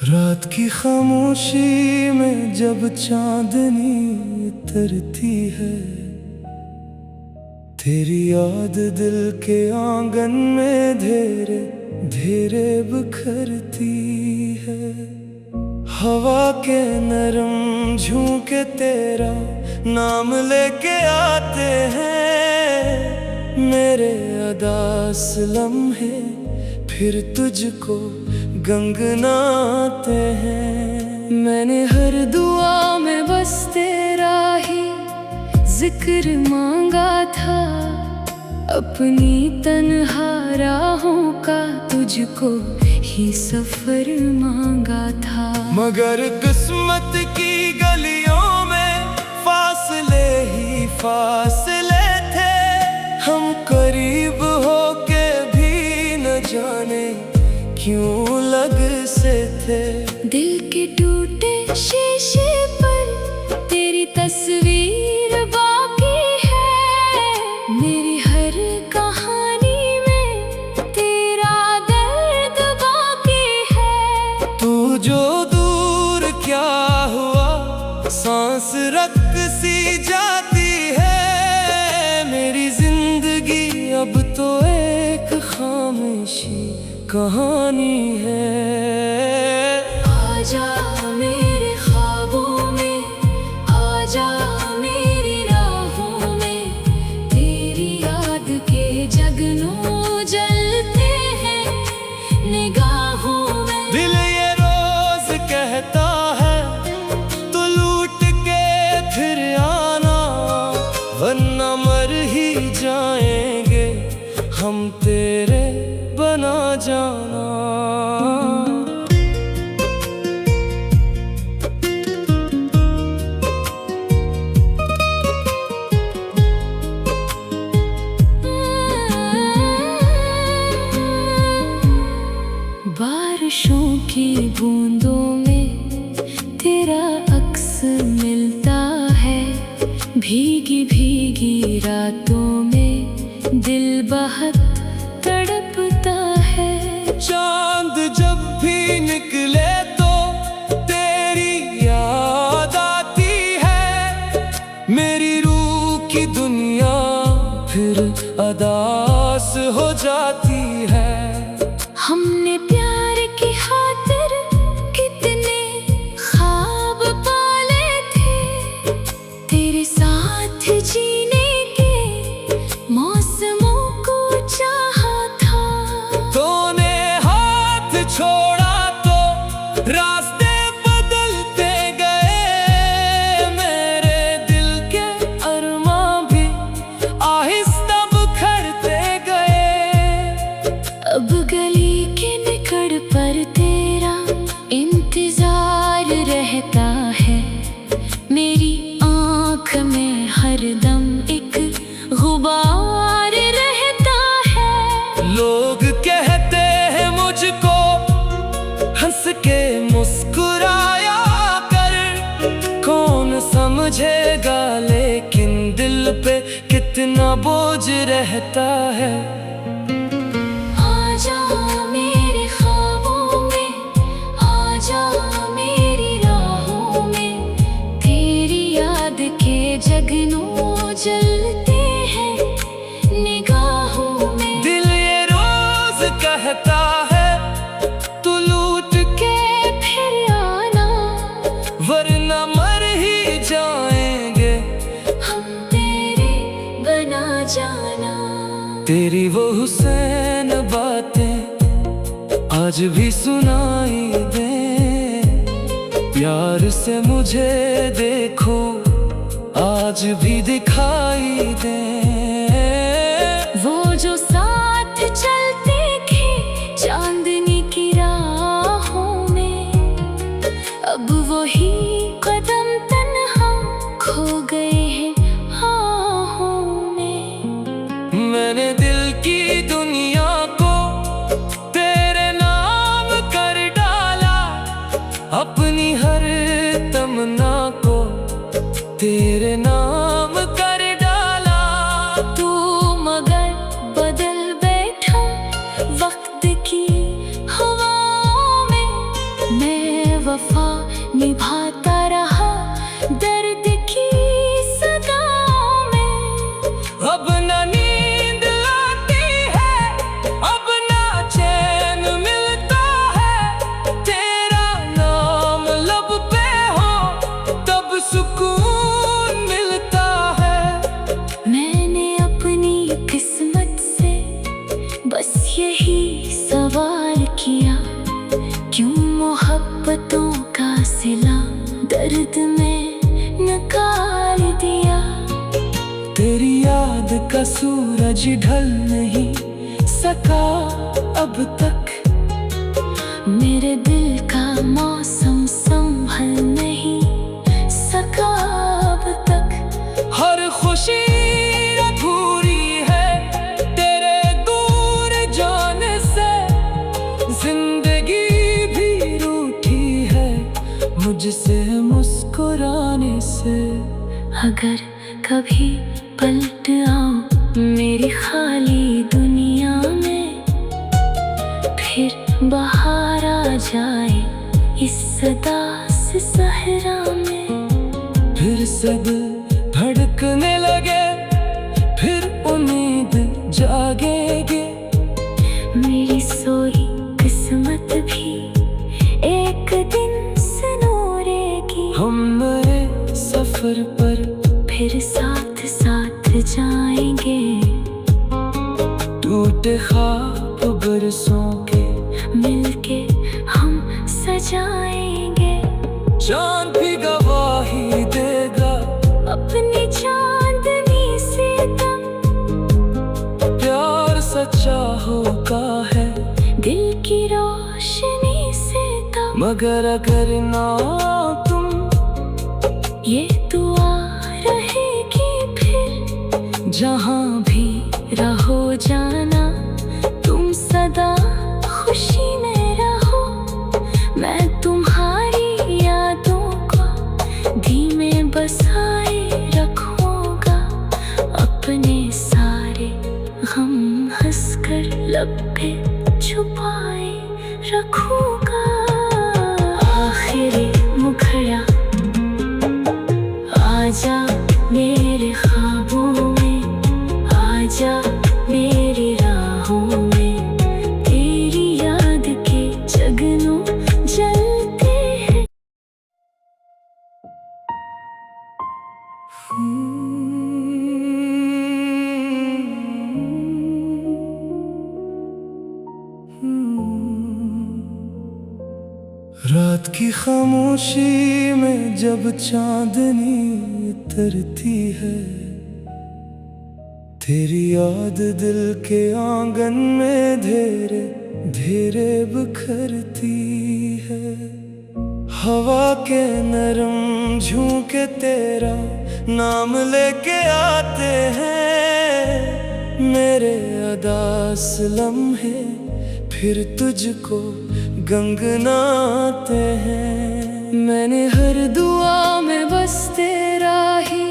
रात की खामोशी में जब चांदनी उतरती है, तेरी याद दिल के आंगन में धीरे धीरे बिखरती है। हवा के नरम झोंके तेरा नाम लेके आते हैं, मेरे अदास लम्हे फिर तुझको गंगनाते हैं। मैंने हर दुआ में बस तेरा ही जिक्र मांगा था, अपनी तन्हा राहों का तुझको ही सफर मांगा था। मगर किस्मत की गलियों में फासले ही फासले थे, हम करीब होके भी न जाने क्यों लग से थे। दिल के टूटे शीशे पर तेरी तस्वीर बाकी है, मेरी हर कहानी में तेरा दर्द बाकी है। तू जो दूर क्या हुआ, सांस रख सी जाती है, मेरी जिंदगी अब तो एक खामोशी कहानी है। आजा मेरे ख्वाबों में, आजा मेरी राहों में, तेरी याद के जगनों जलते हैं निगाहों में। दिल ये रोज कहता है तो लूट के फिर आना, वरना मर ही जाएंगे हम तेरे बना जाना। बारिशों की बूंदों में तेरा अक्स मिलता है, भीगी भीगी रातों में दिल बहुत तड़पता है। चांद जब भी निकले तो तेरी याद आती है, मेरी रूह की दुनिया फिर अदास हो जाती है। हमने प्यार की खातिर कितने ख्वाब पाले थे, तेरे साथ जीने के मौसमों को चाहा था। तूने हाथ छोड़ा तो रास्ते बदलते गए, मेरे दिल के अरमां भी आहिस्ता बिखरते गए। अब गली के निकट पर तेरा इंतजार रहता है, मेरी आँख में हरदम एक गुबार रहता है। लोग कहते हैं मुझको हंस के मुस्कुराया कर, कौन समझेगा लेकिन दिल पे कितना बोझ रहता है। आजा मेरे ख्वाबों में, आजा मेरी राहों में, तेरी याद के जगनों जलते हैं निगाहों में। दिल ये रोज कहता है तू लूट के फिर आना, वरना मर ही जाएंगे हम तेरे बना जाना। तेरी वो हुसैन बातें आज भी सुनाई दे, प्यार से मुझे देखो आज भी दिखाई दे। वो जो साथ चलते थे चांदनी की राहों में, अब वही कदम तन्हा खो गए हैं आहों में। मैंने दिल की दुनिया को तेरे नाम कर डाला, अपनी हर तमन्ना को तेरे नाम वफा निभाता रहा दर्द की सदाओं में। अब ना नींद आती है, अब ना चैन मिलता है, तेरा नाम लब पे हो तब सुकून मिलता है। मैंने अपनी किस्मत से बस यही सवाल किया, क्यों मोहब्बतों का सिला दर्द में निकाल दिया। तेरी याद का सूरज ढल नहीं सका अब तक, मेरे दिल का मौसम संभल नहीं सका अब तक। हर खुशी अधूरी है तेरे दूर जाने से, जिंदगी भी रूठी है मुझसे मुस्कुराने से। अगर कभी पलट आऊं मेरी खाली दुनिया में, फिर बाहर आ जाए इस उदास सहरा में। फिर सब धड़कने लगे, फिर उम्मीद जागेगी, मेरी सोई किस्मत भी एक दिन सनोरेगी। हम नए सफर पर फिर साथ साथ जाएंगे, टूटे ख्वाब बरसों के मिलके हम सजाएंगे। चांद भी गवाही देगा अपनी चांदनी से तब, प्यार सच्चा होता है दिल की रोशनी से तब। मगर अगर ना तुम ये दुआ रहेगी फिर, जहाँ भी रहो जाना तुम सदा खुशी में रहो। मैं तुम्हारी यादों को धीमे बसाए रखूंगा, अपने सारे गम हंसकर लब पे छुपाए रखूंगा। आखिरी मुखड़ा आजा मेरे ख्वाबों में, आजा मेरी राहों में, तेरी याद के जगनों जलते हैं। रात की खामोशी में जब चांदनी उतरती है, तेरी याद दिल के आंगन में धीरे धीरे बिखरती है। हवा के नरम झोंके तेरा नाम लेके आते हैं, मेरे अदास लम्हे फिर तुझको गंगनाते हैं। मैंने हर दुआ में बस तेरा ही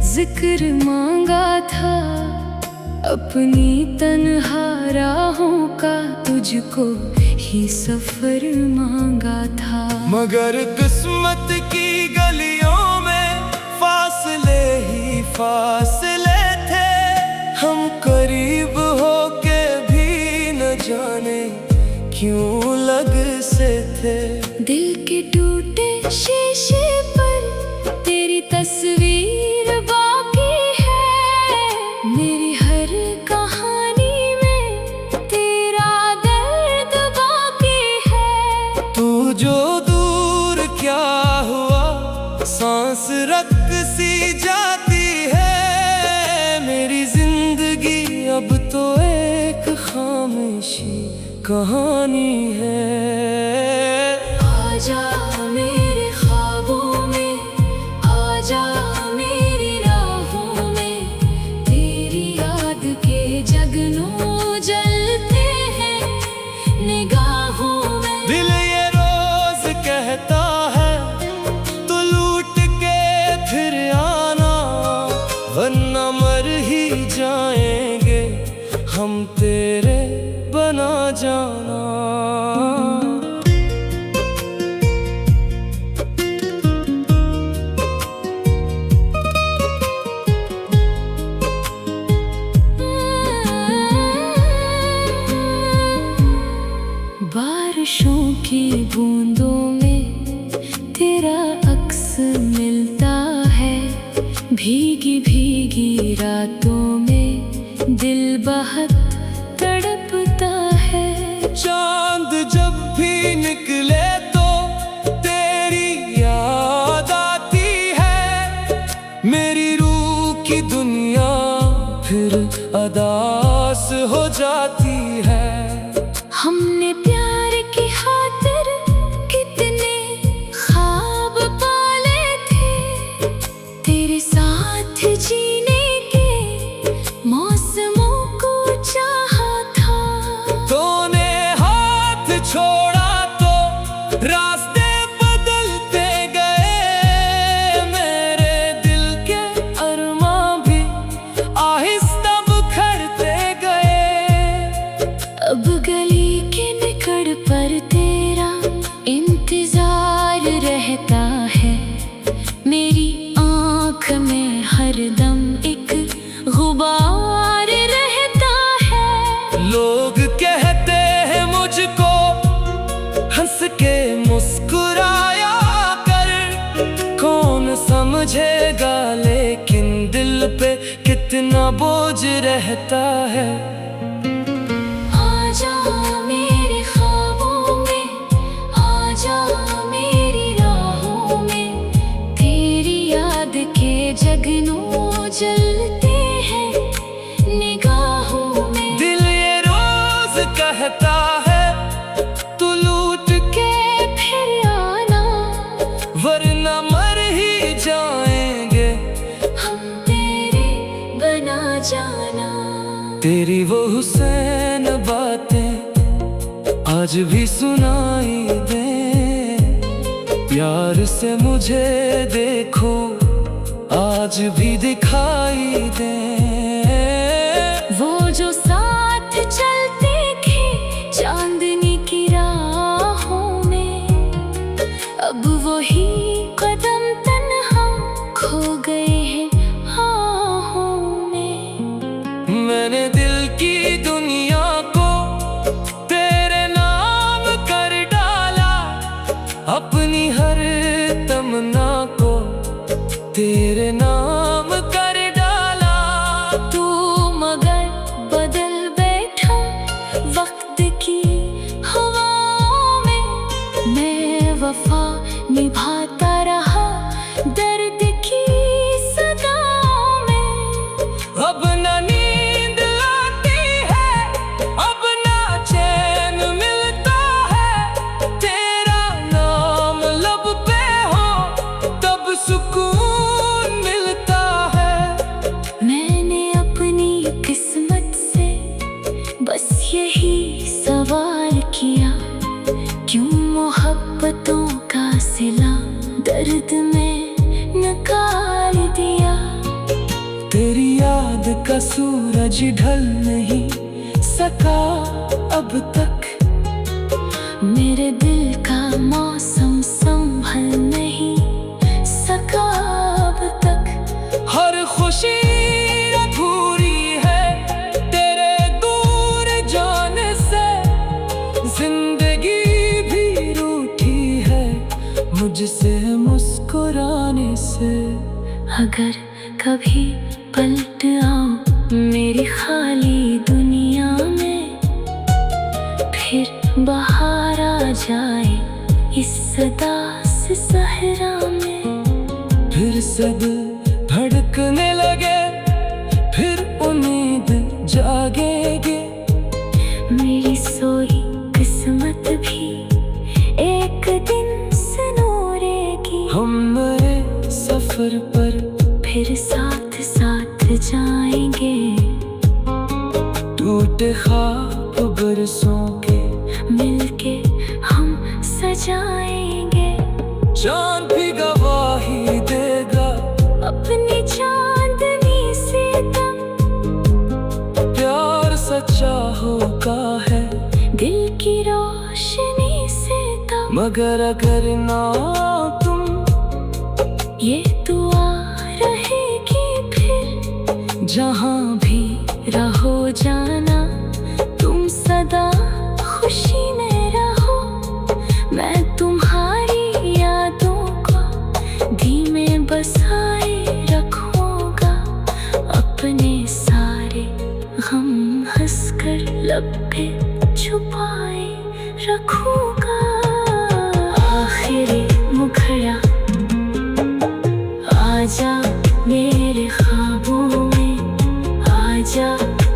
जिक्र मांगा था, अपनी तन्हा राहों का तुझको ही सफर मांगा था। मगर किस्मत की गलियों में फासले ही फासले थे, हम करीब होके भी न जाने क्यों लग से थे। दिल के टूटे शीशे पर तेरी तस्वीर बाकी है, मेरी हर कहानी में तेरा दर्द बाकी है। तू जो दूर क्या हुआ, सांस रख सी जाती है, मेरी जिंदगी अब तो एक खामोशी कहानी है। आजा मेरे ख्वाबों में, आजा मेरी राहों में, तेरी याद के जगनों जलते हैं निगाहों में। दिल ये रोज कहता है तो लूट के फिर आना, वरना मर ही जाएंगे हम तेरे बना जाना। भीगी भीगी रातों में दिल बहुत तड़पता है। चांद जब भी निकले तो तेरी याद आती है। मेरी रूह की दुनिया फिर अदास हो जाती है। हमने प्यार की खातिर कितने ख्वाब पाले थे। तेरे साथ जीने के मौसमों को चाहा था। तूने हाथ छोड़ा तो रास्ते बदलते गए। मेरे दिल के अरमां भी आहिस्ता बिखरते गए। अब गली के निकट पर तेरा इंतजार रहता है। मेरी आँख में हरदम एक गुबार रहता है। लोग कहते हैं मुझको हंस के मुस्कुराया कर। कौन समझेगा लेकिन दिल पे कितना बोझ रहता है। आजा मेरे ख्वाबों में, आजा मेरी राहों में। तेरी याद के जगनू जलते हैं निगाहों में। दिल ये रोज कहता है तू लूट के फिर आना, वरना मर ही जाएंगे हम तेरे बना जाना। तेरी वो हुसैन बातें आज भी सुनाई दे। प्यार से मुझे देखो आज भी दिखाई दे। वो जो साथ चलते थे चांदनी की राहों में, अब वही कदम तन्हा खो गए हैं आहों में। मैंने दिल की दुनिया को तेरे नाम कर डाला। अपनी हर तमन्ना को तेरे नाम कर डाला। तू मगर बदल बैठा वक्त की हवाओं में। मैं वफा निभाता रहा दर्द की सदाओं में। अब ना नींद आती है, अब ना चैन मिलता है। तेरा नाम लब पे हो तब सुकून मिलता है। मैंने अपनी किस्मत से बस यही सवाल किया, क्यों मोहब्बतों का सिला दर्द में निकाल दिया। तेरी याद का सूरज ढल नहीं सका अब तक। मेरे दिल का मौसम संभल नहीं सका अब तक। हर खुशी अधूरी है तेरे दूर जाने से। जिंदगी भी रूठी है मुझसे मुस्कुराने से। अगर कभी पलट आऊं मेरी खाली दुनिया में, फिर बाहर आ जाए इस उदास सहरा में। फिर सब धड़कने लगे, फिर उम्मीद जागेगी। मेरी सोई किस्मत भी एक दिन सनोरेगी। हम नए सफर पर फिर साथ साथ जाएंगे। टूटे ख्वाब बरसों के मिलके हम सजाएंगे। चांद भी गवाही देगा अपनी चांदनी से तब। प्यार सच्चा होगा है दिल की रोशनी से तब। मगर अगर ना तुम ये दुआ रहेगी फिर, जहाँ भी रहो जाना तुम सदा खुशी में रहो। मैं तुम्हारी यादों को धीमे बसाए रखूं। लम्हे छुपाए रखूंगा। आखिरी मुखड़ा आजा मेरे ख्वाबों में, आजा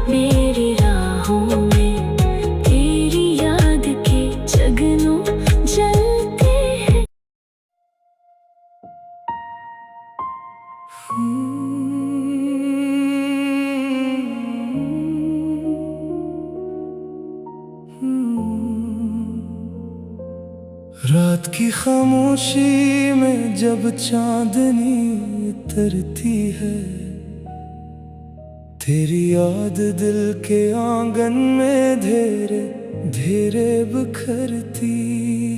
मेरी राहों में, तेरी याद के जगनों जलते हैं। रात की खामोशी में जब चांदनी उतरती है, तेरी याद दिल के आंगन में धीरे धीरे बिखरती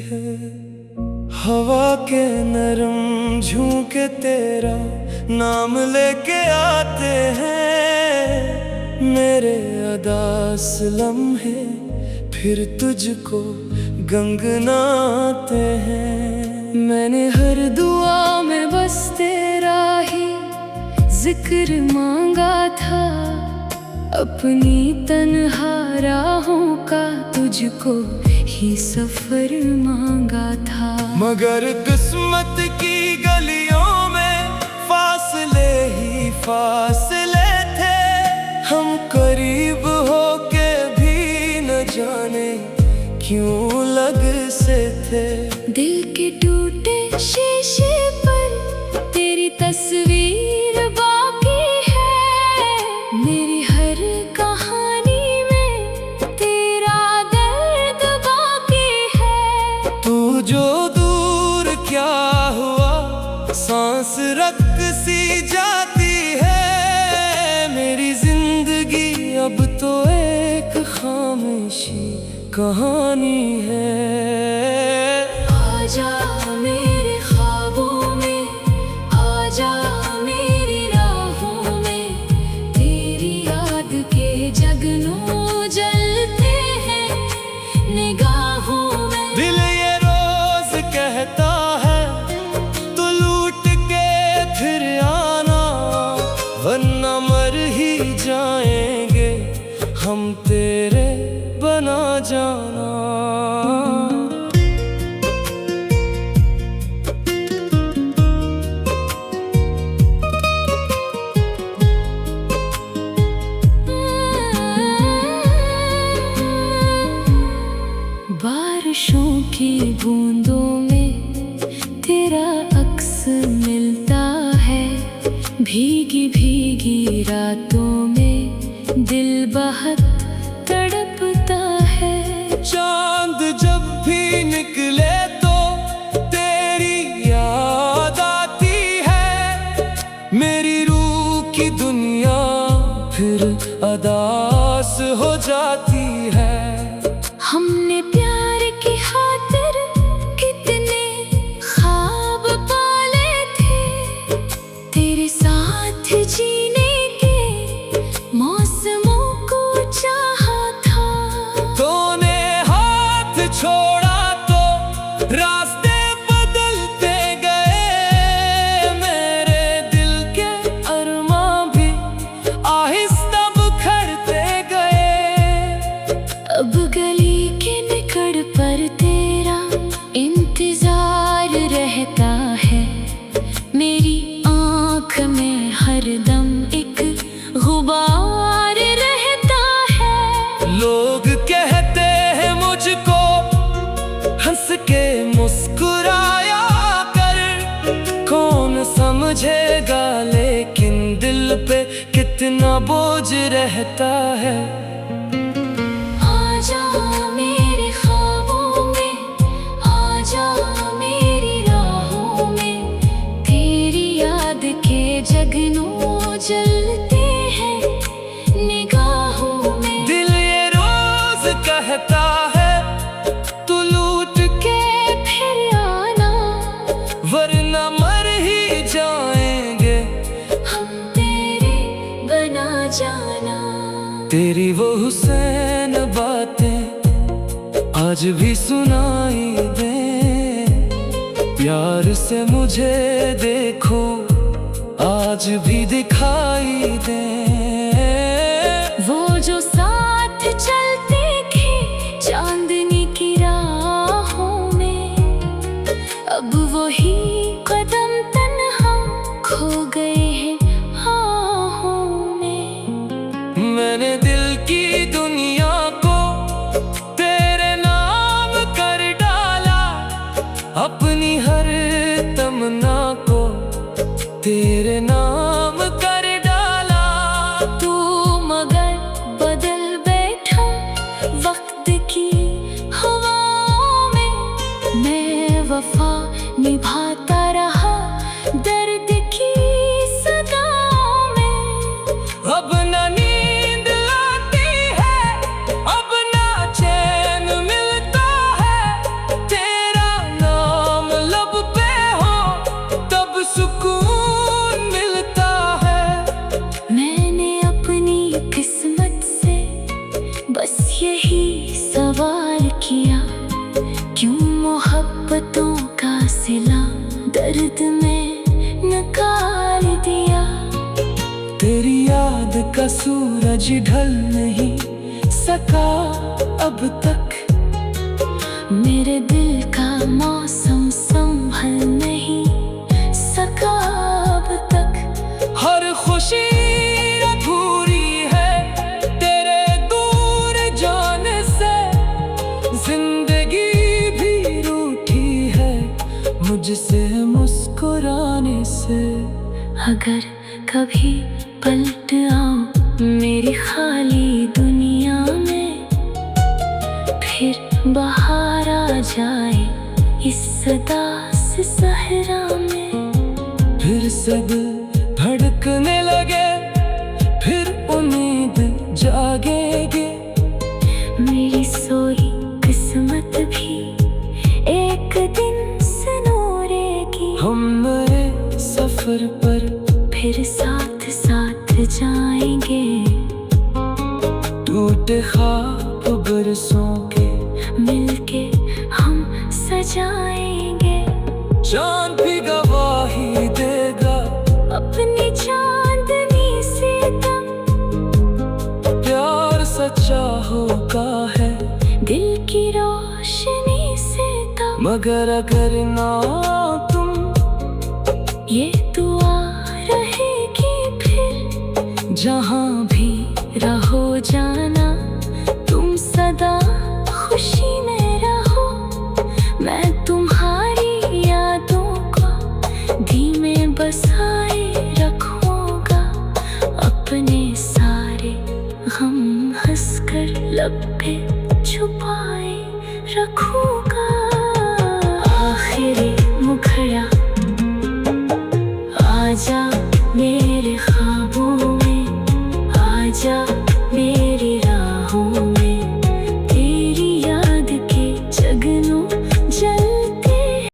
है। हवा के नरम झोंके तेरा नाम लेके आते हैं, मेरे अदास लम्हे फिर तुझको गंगनाते हैं। मैंने हर दुआ में बस तेरा ही जिक्र मांगा था, अपनी तन्हा राहों का तुझको ही सफर मांगा था। मगर किस्मत की गलियों में फासले ही फासले थे, हम करीब होके भी न जाने क्यों लग से थे। दिल के टूटे शीशे पर तेरी तस्वीर बाकी है, मेरी हर कहानी में तेरा दर्द बाकी है। तू जो दूर क्या हुआ, सांस रख सी जाती है, मेरी जिंदगी अब तो एक खामोशी कहानी है। आजा मेरे ख्वाबों में, आजा मेरी राहों में, तेरी याद के जगनों जलते हैं निगाहों में। दिल ये रोज कहता है तू लूट के फिर आना, वरना मर ही जाएंगे हम तेरे बना जाना। बारिशों की बूंदों में तेरा अक्स मिलता है, भीगी भीगी रातों में दिल बहुत तड़पता है। चांद जब भी निकले तो तेरी याद आती है, मेरी रूह की दुनिया फिर अदास हो जाती है। हमने प्यार की खातिर कितने ख्वाब पाले थे, तेरे साथ जीने के मौसमों को चाहा था। तूने हाथ छोड़ा तो रास्ते बदलते गए, मेरे दिल के अरमां भी आहिस्ता बिखरते गए। अब गली के निकड़ पर तेरा इंतजार रहता है, मेरी आँख में हरदम एक गुबार रहता है। लोग कहते हैं मुझको हंस के मुस्कुराया कर, कौन समझेगा लेकिन दिल पे कितना बोझ रहता है। आजा मेरे ख्वाबों में, आजा मेरी राहों में, तेरी याद के जगनों जलते हैं निगाहों में। दिल ये रोज कहता है तू लूट के फिर आना, वरना मर ही जाएंगे हम तेरे बना जाना। तेरी वो हुसैन बातें आज भी सुनाई दे, प्यार से मुझे देखो आज भी दिखाई दे। वो जो साथ चलते तमन्ना को तेरे नाम कर डाला। तू मगर बदल बैठा वक्त की हवाओं में। मैं वफा निभाता रहा दर्द की सदाओं में। अब ना नींद आती है, अब ना चैन मिलता है। तेरा नाम लब पे हो तब सुकून मिलता है। मैंने अपनी किस्मत से बस यही सवाल किया, क्यों मोहब्बतों का सिला दर्द में निकाल दिया। तेरी याद का सूरज ढल नहीं सका अब तक। मेरे दिल का मौसम संभल नहीं सका अब तक। हर खुशी अधूरी है तेरे दूर जाने से। जिंदगी भी रूठी है मुझसे मुस्कुराने से। अगर कभी पलट आऊं मेरी खाली दुनिया में, फिर बाहर आ जाए इस उदास सहरा में। फिर सब धड़कने लगे, फिर उम्मीद जागेगी। मेरी सोई किस्मत भी एक दिन सनोरेगी। हम नए सफर पर फिर साथ साथ जाएंगे। टूटे ख्वाब बरसों के मिलके हम सजाएंगे। चांद भी गवाही देगा अपनी चांदनी से तब। प्यार सच्चा होता है दिल की रोशनी से तब। मगर अगर ना तुम ये दुआ रहेगी फिर, जहाँ भी रहो जाना तुम सदा खुशी में रहो। मैं तुम्हारी यादों को धीमे बसाए रखूंगा। अपने सारे गम हंसकर लब पे छुपाए रखूंगा।